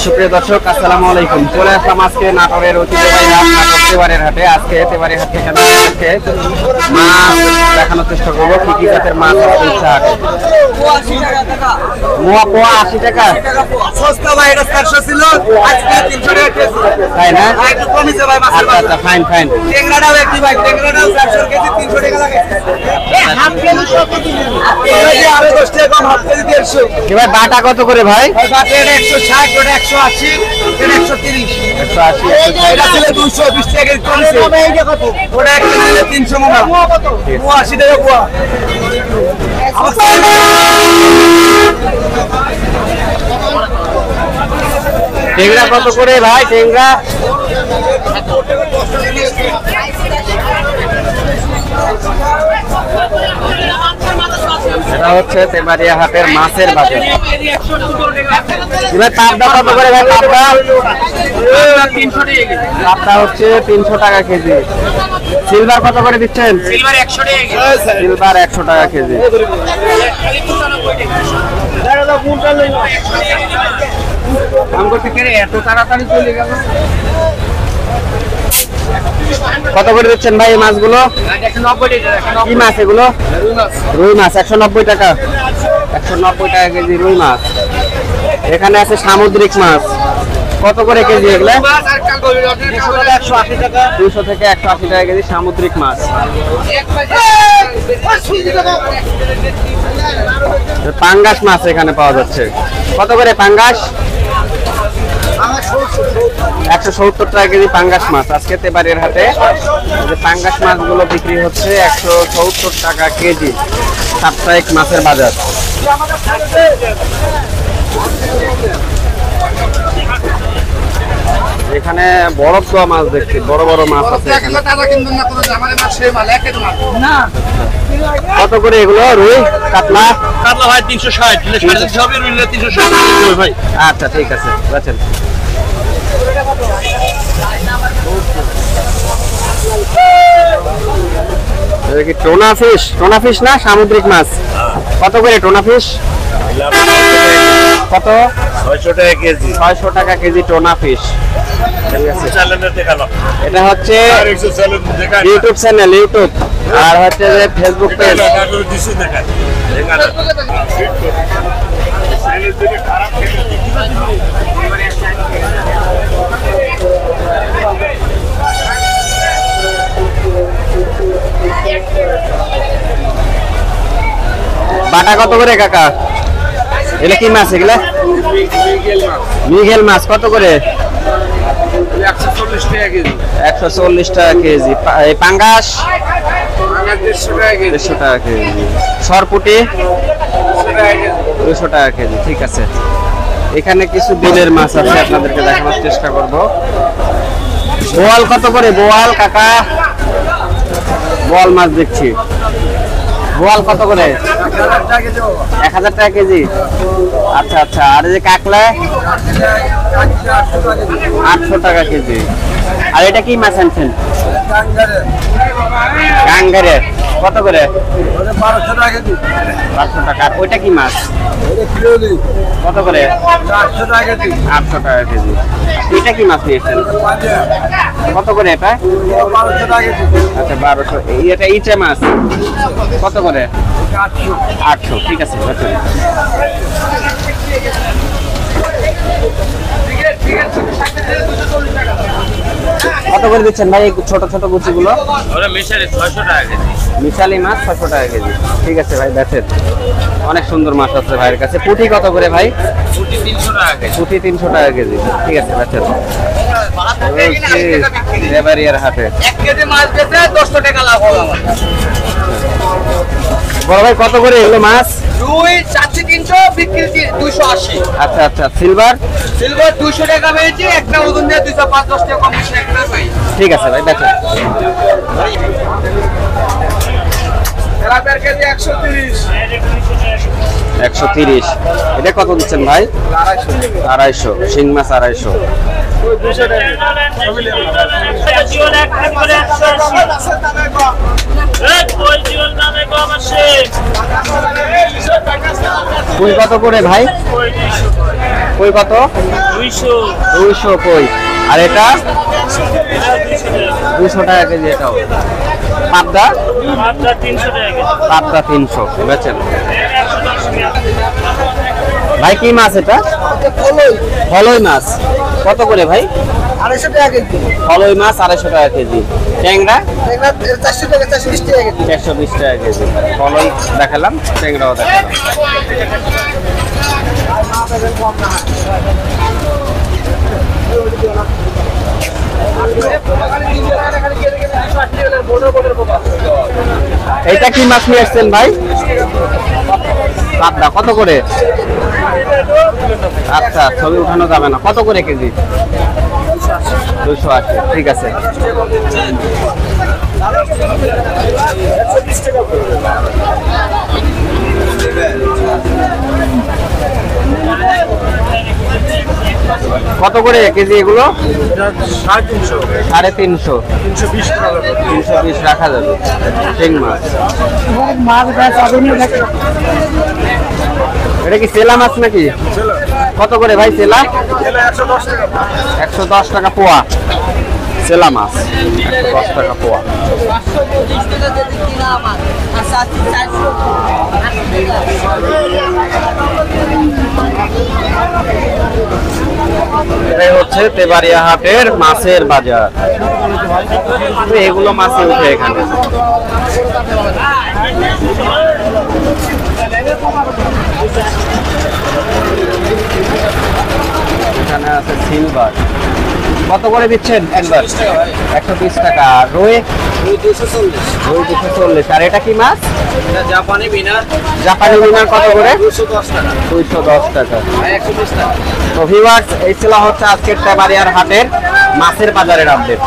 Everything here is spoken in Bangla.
সুপ্রিয় দর্শক, আসসালামু আলাইকুম। চলে আসলাম আজকে নাটোরের ঐতিহ্যবাহী হাট, নাটোর তেবাড়ির হাটে। আজকে তেবাড়ির হাট থেকে মাছ দেখানোর চেষ্টা করবো, কি কি জাতের মাছ আছে ইচ্ছা হাটে। মোয়া পোয়া 80 টাকা, তাই না? আচ্ছা আচ্ছা, ফাইন ফাইন। এবার বাটা কত করে ভাই? 160, 180, 130, 180, 220 টাকা কমছে। ওটা 300 টাকা। 80 টাকা পোয়া। টেংরা কত করে ভাই? টেংরা এটা হচ্ছে তেবাড়িয়া হাটের মাছের বাজার। এবার পাবদা কত করে ভাই? পাবদা হচ্ছে 300 টাকা কেজি। সিলভার কত করে দিচ্ছেন? সিলভার 100 টাকা। সিলভার 100 টাকা কেজি। এত তাড়াতাড়ি চলে গেল। কত করে দিচ্ছেন ভাই এই মাছগুলো? 190 টাকা। কি মাছ এগুলো? রুই মাছ 190 টাকা। 190 টাকা কেজি রুই মাছ। এখানে আছে সামুদ্রিক মাছ, কত করে কেজি এগুলো? 200 থেকে 180 টাকা কেজি সামুদ্রিক মাছ। পাঙ্গাস মাছ এখানে পাওয়া যাচ্ছে, কত করে পাঙ্গাস? 170 টাকা কেজি পাঙ্গাস মাছ। আজকে তেবাড়ির হাটে পাঙ্গাস মাছগুলো বিক্রি হচ্ছে 170 টাকা কেজি। সাপ্তাহিক মাছের বাজার। এখানে বরফ দেওয়া মাছ দেখছি, বড় বড় মাছ আছে এখানে। কত করে এগুলো? রুই কাতলা? কাতলা ভাই 360, 360 হবে, রুই 360 ভাই। আচ্ছা ঠিক আছে, বুঝছেন। এটা কি টোনা ফিশ? টোনা ফিশ না সামুদ্রিক মাছ? কত করে টোনা ফিশ? কত? 600 টাকা কেজি। 600 টাকা কেজি টোনা ফিশ। এটা হচ্ছে ইউটিউব চ্যানেল, ইউটিউব, আর হচ্ছে যে ফেসবুক পেজ। বাটা কত করে কাকা? এগুলা কি মাছ? এগুলা মৃগেল মাছ। কত করে? 140 টাকা কেজি। 140 টাকা কেজি। এই পাঙ্গাস? 150 টাকা কেজি। সরপুটি 200 টাকা কেজি। ঠিক আছে, এখানে কিছু বিলের মাছ আছে, আপনাদেরকে দেখানোর চেষ্টা করব। বোয়াল কত করে? বোয়াল কাকা, বোয়াল মাছ দেখছি। বোয়াল কত করে? 1000 টাকা কেজি। আচ্ছা আচ্ছা। আর এই যে কাকলা? 800 টাকা কেজি। আর এটা কি মাছ আনছেন? গাঙ্গারে। কত করে? 1200 টাকা কেজি। 1200 টাকা। ওইটা কি মাছ? কত করে? 800 টাকা কেজি। 800 টাকা কেজি। এটা কি মাছ নিয়েছেন? কত করে এটা? 1200 টাকা কেজি। আচ্ছা 1200। এটা ইচে মাছ কত করে? 800। 800। ঠিক আছে, আচ্ছা। কত করে দিচ্ছেন ভাই ছোট ছোট গুচিগুলো? মিশালি 600 টাকা কেজি। মিশালি মাছ 600 টাকা কেজি। ঠিক আছে ভাই, দেখেন অনেক সুন্দর মাছ আছে ভাইয়ের কাছে। পুঁটি কত করে ভাই? পুঁটি 300 টাকা কেজি। পুঁটি 300 টাকা কেজি। ঠিক আছে, দেখেন তেবাড়িয়ার হাটে 1 কেজি মাছ বেচে 200 টাকা লাভ হবে আমার। বড় ভাই কত করে এগুলো মাছ? রুই 300, বিক্রি 280। আচ্ছা আচ্ছা। সিলভার? সিলভার 200 টাকা পেয়েছি, একটা ওজন দিয়ে 205-10 টাকা কম একটা পাই। ঠিক আছে ভাই, দেখেন। তেলাপিয়ার কেজি 130। 130। এটা কত দিচ্ছেন ভাই? 250। শিং মাছ 250। ওই 200 টাকা। কই কত করে ভাই? কই কত? 200 কই। আর এটা 200 টাকা কেজি। এটাও পাবদা? পাবদা 300 বেচেন। ভাই কি মাছ এটা? ফলই মাছ কত করে ভাই? 250 টাকা কেজি। ফলই মাছ 250 টাকা কেজি। ট্যাংরা? 400 টাকা, 420 টাকা কেজি। 120 টাকা কেজি। ফলই দেখালাম, ট্যাংরাও দেখালাম। এটা কি মাছ নিয়ে আসছেন ভাই? পাবদা কত করে? আচ্ছা, ছবি উঠানো যাবে না। কত করে কেজি? 280। ঠিক আছে। কত করে কেজি এগুলো? 350। 350। 320 টাকা। 320 রাখা যাবে। শিং মাছ। এটা কি সেলা মাছ নাকি? কত করে ভাই সেলা? 110 টাকা। 110 টাকা পোয়া। সেলা মাছ 110 টাকা পোয়া। এটাই হচ্ছে তেবাড়িয়া হাটের মাছের বাজার। তো এগুলো মাছে উঠে এখানে। এখানে আছে সিলভার। কত করে দিচ্ছেন সিলভার? 120 টাকা। আর রুই? রুই 240। আর এটা কি মাছ? জাপানি মিনার। জাপানি মিনার কত করে? 210 টাকা। 210 টাকা। 120 টাকা। তো ভিউয়ার্স, এই ছিল হচ্ছে আজকের তেবাড়িয়ার হাটের মাছের বাজারের আপডেট।